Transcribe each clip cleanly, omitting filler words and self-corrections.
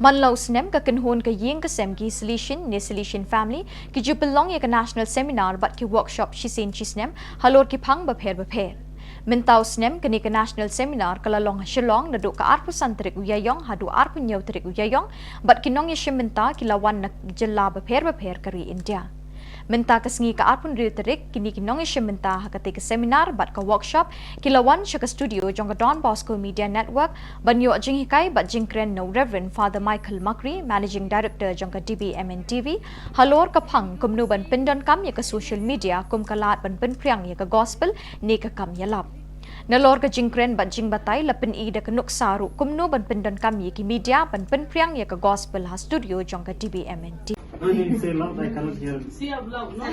Manlau snem ka kinhon ka ying ka Sngi Salesian family ki ju belong ye ka national seminar but ki workshop shisin chisnem halor ki phang bapher. Mintau snem ka ni ka national seminar kalalong Shillong na do ka arpu santrik uyayong hadu arpu nyawtrik uyayong but kinong ye shiminta kilawan na jilla bapher kari India. Minta ka Sngi ka arpun riterik kini kinong isya minta hakati ka seminar bat ka workshop kilawan siya ka studio Jong ka Don Bosco Media Network banyo jing hikay bat jing kren no Reverend Father Michael Makri Managing Director Jong ka DBMN TV halor ka phang kumnu ban pindon kam ya ka social media kum kalat ban priang ya ka gospel ni ka kam yalap. Nalor ka jingkren bat jing batay lapin ida ka nuksaru kumnu ban pindon kam ya ki media ban priang ya ka gospel ha studio Jong ka DBMN TV. No, you say loud, I cannot hear. See, I'm loud. No,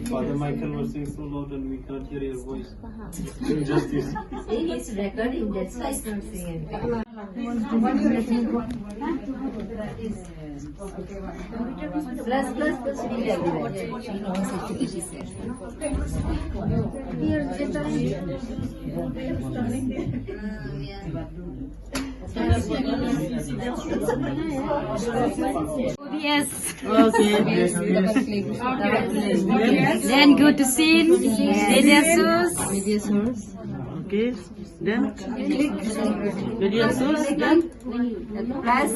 Father Michael was saying so loud and we cannot hear your voice. Injustice. He's recording, that's why he's not singing. Plus, we like that. She knows actually, she said. Yes. Okay. Then go to scene. Media source. Okay. Then media source. Then Plus.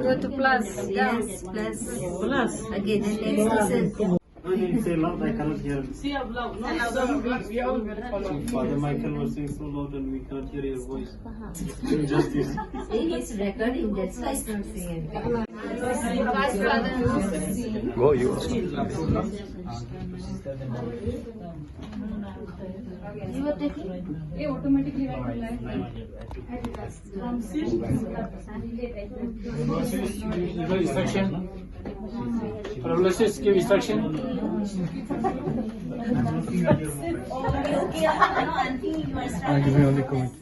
Go to plus. Yes, plus. plus. Okay, then next listen. No, you say loud, I cannot hear. See, I'm loud. No, Father Michael was saying so loud and we cannot hear your voice. Injustice. He's recording, that's why he's not singing. Go, you. You are taking? Automatically instruction. Paralysis give instruction. Give me only comment.